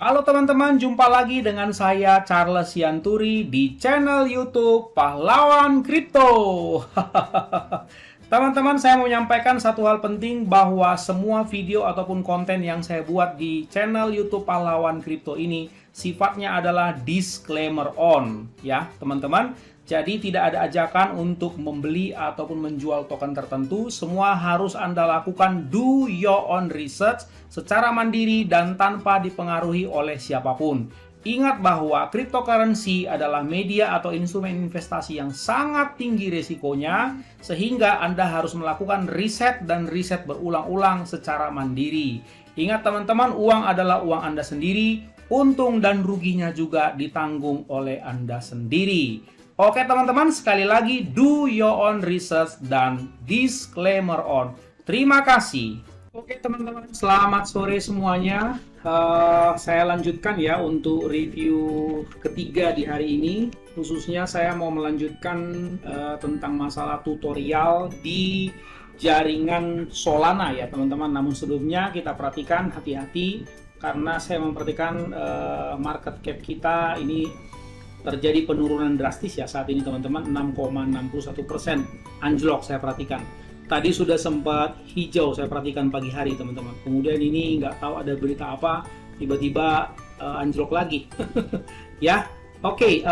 Halo teman-teman, jumpa lagi dengan saya Charles Sianturi di channel YouTube Pahlawan Kripto. Teman-teman, saya mau menyampaikan satu hal penting bahwa semua video ataupun konten yang saya buat di channel YouTube Pahlawan Kripto ini sifatnya adalah disclaimer on, ya teman-teman. Jadi tidak ada ajakan untuk membeli ataupun menjual token tertentu. Semua harus Anda lakukan do your own research secara mandiri dan tanpa dipengaruhi oleh siapapun. Ingat bahwa cryptocurrency adalah media atau instrumen investasi yang sangat tinggi risikonya, sehingga Anda harus melakukan riset dan riset berulang-ulang secara mandiri. Ingat teman-teman, uang adalah uang Anda sendiri, untung dan ruginya juga ditanggung oleh Anda sendiri. Oke teman-teman, sekali lagi do your own research dan disclaimer on. Terima kasih. Oke teman-teman, selamat sore semuanya. Saya lanjutkan ya untuk review ketiga di hari ini. Khususnya saya mau melanjutkan tentang masalah tutorial di jaringan Solana ya teman-teman. Namun sebelumnya kita perhatikan hati-hati karena saya memperhatikan market cap kita ini terjadi penurunan drastis ya saat ini teman-teman, 6,61% anjlok saya perhatikan. Tadi sudah sempat hijau saya perhatikan pagi hari teman-teman. Kemudian ini nggak tahu ada berita apa, tiba-tiba anjlok lagi. Ya, oke.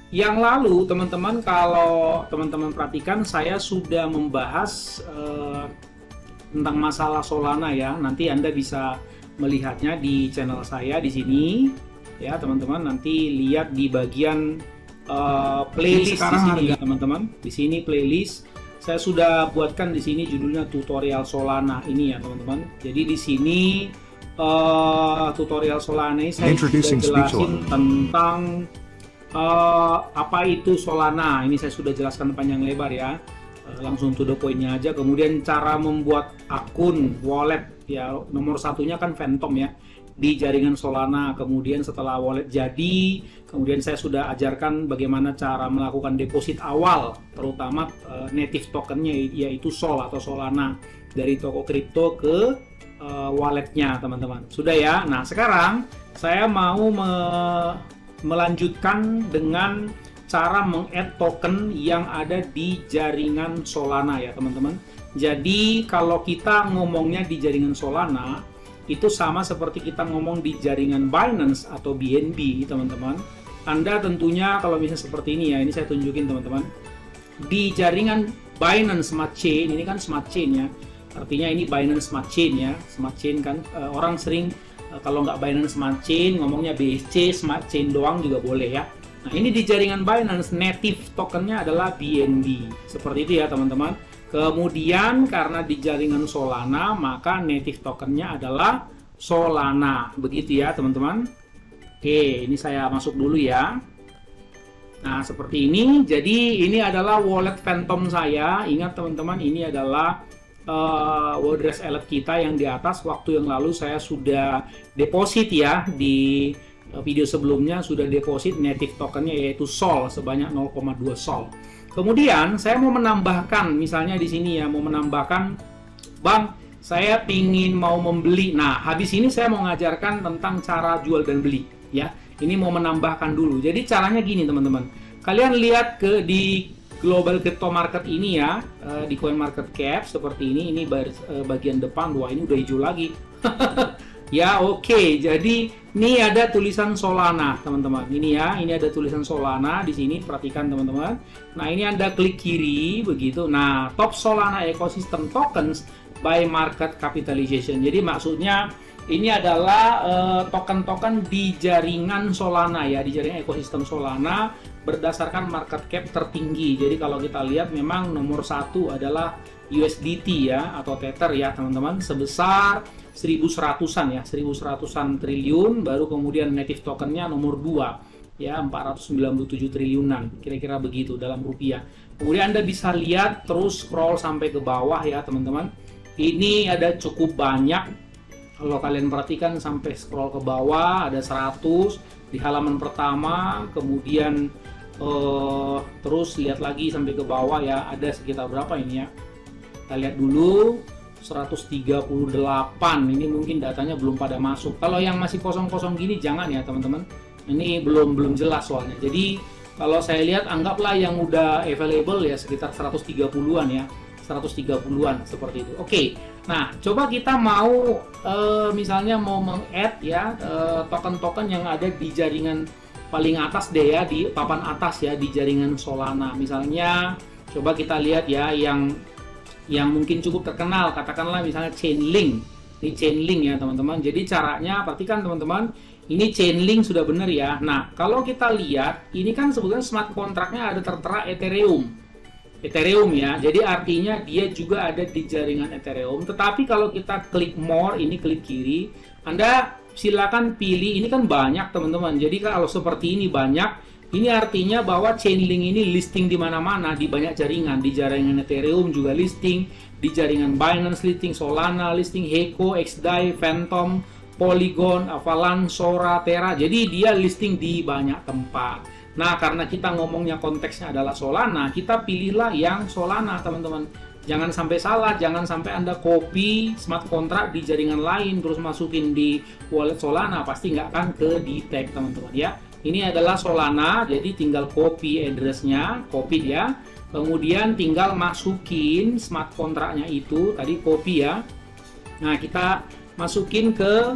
Yang lalu teman-teman, kalau teman-teman perhatikan saya sudah membahas tentang masalah Solana ya. Nanti Anda bisa melihatnya di channel saya di sini. Ya teman-teman, nanti lihat di bagian playlist di sini ya teman-teman. Di sini playlist saya sudah buatkan di sini judulnya tutorial Solana ini ya teman-teman. Jadi di sini tutorial Solana ini saya sudah jelasin tentang apa itu Solana. Ini saya sudah jelaskan panjang lebar ya. Langsung to the point-nya aja. Kemudian cara membuat akun wallet ya, nomor satunya kan Phantom ya di jaringan Solana. Kemudian setelah wallet jadi, kemudian saya sudah ajarkan bagaimana cara melakukan deposit awal, terutama native tokennya yaitu Sol atau Solana dari toko kripto ke walletnya teman-teman. Sudah ya. Nah sekarang saya mau melanjutkan dengan cara meng-add token yang ada di jaringan Solana ya teman-teman. Jadi kalau kita ngomongnya di jaringan Solana itu sama seperti kita ngomong di jaringan Binance atau BNB teman-teman. Anda tentunya kalau misalnya seperti ini ya, ini saya tunjukin teman-teman. Di jaringan Binance Smart Chain, ini kan Smart Chain ya. Artinya ini Binance Smart Chain ya. Smart Chain kan orang sering kalau nggak Binance Smart Chain ngomongnya BSC Smart Chain doang juga boleh ya. Nah ini di jaringan Binance native tokennya adalah BNB. Seperti itu ya teman-teman. Kemudian karena di jaringan Solana maka native tokennya adalah Solana. Begitu ya teman-teman. Oke, ini saya masuk dulu ya. Nah seperti ini. Jadi ini adalah wallet Phantom saya. Ingat teman-teman, ini adalah address wallet kita yang di atas. Waktu yang lalu saya sudah deposit ya, di video sebelumnya sudah deposit native tokennya yaitu Sol sebanyak 0,2 Sol. Kemudian saya mau menambahkan, misalnya di sini ya, mau menambahkan, Bang, saya pingin mau membeli. Nah, habis ini saya mau mengajarkan tentang cara jual dan beli, ya. Ini mau menambahkan dulu. Jadi caranya gini, teman-teman. Kalian lihat di global crypto market ini ya, di coin market cap seperti ini bagian depan, wah ini udah hijau lagi. Ya oke, jadi ini ada tulisan Solana teman-teman. Ini ya, ini ada tulisan Solana di sini. Perhatikan teman-teman. Nah ini Anda klik kiri begitu. Nah top Solana ecosystem tokens by market capitalization. Jadi maksudnya ini adalah token-token di jaringan Solana ya, di jaringan ekosistem Solana berdasarkan market cap tertinggi. Jadi kalau kita lihat memang nomor satu adalah USDT ya atau Tether ya teman-teman, sebesar 1.100-an ya, 1.100-an triliun. Baru kemudian native tokennya nomor 2 ya, 497 triliunan, kira-kira begitu dalam rupiah. Kemudian Anda bisa lihat terus scroll sampai ke bawah ya teman-teman. Ini ada cukup banyak. Kalau kalian perhatikan sampai scroll ke bawah ada 100 di halaman pertama. Kemudian terus lihat lagi sampai ke bawah ya, ada sekitar berapa ini ya. Kita lihat dulu. 138. Ini mungkin datanya belum pada masuk. Kalau yang masih kosong-kosong gini jangan ya teman-teman. Ini belum jelas soalnya. Jadi kalau saya lihat anggaplah yang udah available ya sekitar 130-an ya. 130-an seperti itu. Oke. Nah, coba kita mau misalnya mau meng-add ya token-token yang ada di jaringan paling atas deh ya, di papan atas ya, di jaringan Solana. Misalnya coba kita lihat ya yang mungkin cukup terkenal, katakanlah misalnya Chainlink. Ini Chainlink ya teman-teman. Jadi caranya perhatikan teman-teman, ini Chainlink sudah benar ya. Nah, kalau kita lihat ini kan sebetulnya smart kontraknya ada tertera Ethereum ya. Jadi artinya dia juga ada di jaringan Ethereum. Tetapi kalau kita klik more, ini klik kiri, Anda silakan pilih. Ini kan banyak teman-teman. Jadi kalau seperti ini banyak, ini artinya bahwa Chainlink ini listing di mana-mana, di banyak jaringan. Di jaringan Ethereum juga listing, di jaringan Binance listing, Solana listing, Heco, XDAI, Phantom, Polygon, Avalanche, Sora, Terra. Jadi dia listing di banyak tempat. Nah, karena kita ngomongnya konteksnya adalah Solana, kita pilihlah yang Solana, teman-teman. Jangan sampai salah, jangan sampai Anda copy smart contract di jaringan lain, terus masukin di wallet Solana, pasti nggak akan ke detect, teman-teman ya. Ini adalah Solana, jadi tinggal copy address-nya, copy ya. Kemudian tinggal masukin smart contract-nya itu, tadi copy ya. Nah, kita masukin ke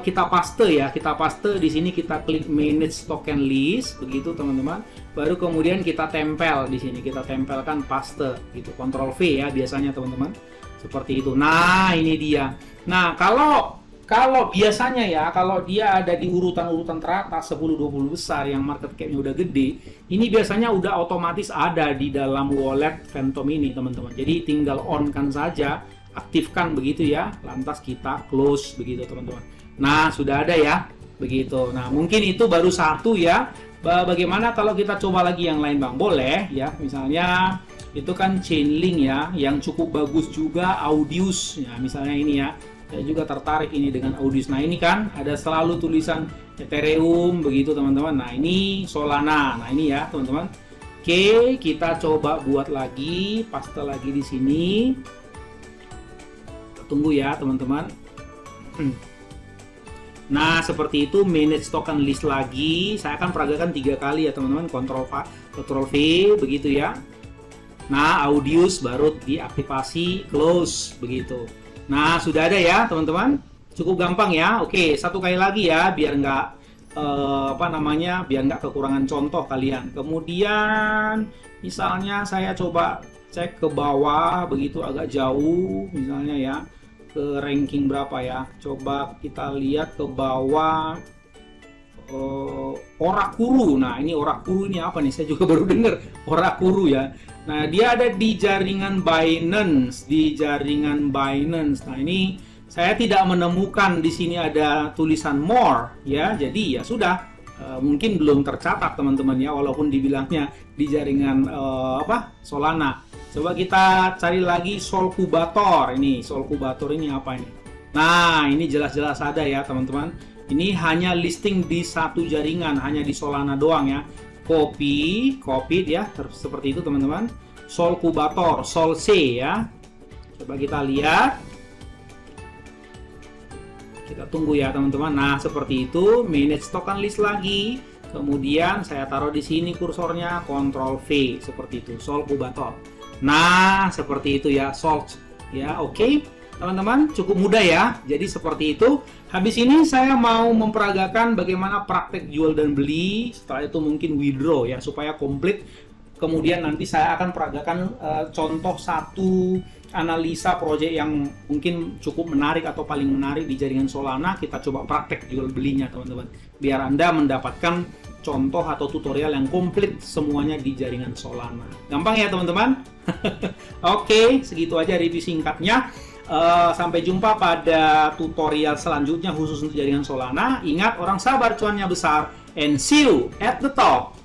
kita paste ya, kita paste di sini, kita klik manage token list begitu teman-teman, baru kemudian kita tempel di sini, kita tempelkan paste gitu, Ctrl V ya biasanya teman-teman, seperti itu. Nah ini dia. Nah kalau biasanya ya, kalau dia ada di urutan-urutan teratas 10-20 besar yang market cap-nya udah gede, ini biasanya udah otomatis ada di dalam wallet Phantom ini teman-teman. Jadi tinggal on kan saja, aktifkan begitu ya, lantas kita close begitu teman-teman. Nah sudah ada ya begitu. Nah mungkin itu baru satu ya. Bagaimana kalau kita coba lagi yang lain bang? Boleh ya, misalnya itu kan Chainlink ya, yang cukup bagus juga, Audius ya, misalnya ini ya, saya juga tertarik ini dengan Audius. Nah ini kan ada selalu tulisan Ethereum begitu teman-teman. Nah ini Solana, nah ini ya teman-teman. Oke, kita coba buat lagi, paste lagi di sini. Tunggu ya teman-teman. Nah seperti itu, manage token list lagi. Saya akan peragakan 3 kali ya teman-teman, Ctrl V begitu ya. Nah Audius baru diaktifasi, close begitu. Nah sudah ada ya teman-teman, cukup gampang ya. Oke, satu kali lagi ya biar nggak biar nggak kekurangan contoh kalian. Kemudian misalnya saya coba cek ke bawah begitu, agak jauh misalnya ya, ke ranking berapa ya, coba kita lihat ke bawah. Orakuru. Nah ini Orakuru ini apa nih, saya juga baru dengar Orakuru ya. Nah dia ada di jaringan Binance, Nah ini saya tidak menemukan di sini ada tulisan more ya, jadi ya sudah, mungkin belum tercatat teman-teman ya, walaupun dibilangnya di jaringan Solana. Coba kita cari lagi Solcubator. Ini Solcubator ini apa ini? Nah ini jelas-jelas ada ya teman-teman. Ini hanya listing di satu jaringan, hanya di Solana doang ya. Copy ya, seperti itu teman-teman. Solcubator, Sol C ya. Coba kita lihat. Kita tunggu ya teman-teman. Nah seperti itu, manage token list lagi. Kemudian saya taruh di sini kursornya, Ctrl V seperti itu, Solcubator. Nah seperti itu ya, Sol ya. Oke teman-teman, cukup mudah ya. Jadi seperti itu. Habis ini saya mau memperagakan bagaimana praktek jual dan beli. Setelah itu mungkin withdraw ya, supaya komplit. Kemudian nanti saya akan peragakan contoh satu analisa proyek yang mungkin cukup menarik atau paling menarik di jaringan Solana. Kita coba praktek jual belinya teman-teman, biar Anda mendapatkan contoh atau tutorial yang komplit semuanya di jaringan Solana. Gampang ya teman-teman. Oke, segitu aja review singkatnya. Sampai jumpa pada tutorial selanjutnya khusus untuk jaringan Solana. Ingat, orang sabar cuannya besar, and see you at the top.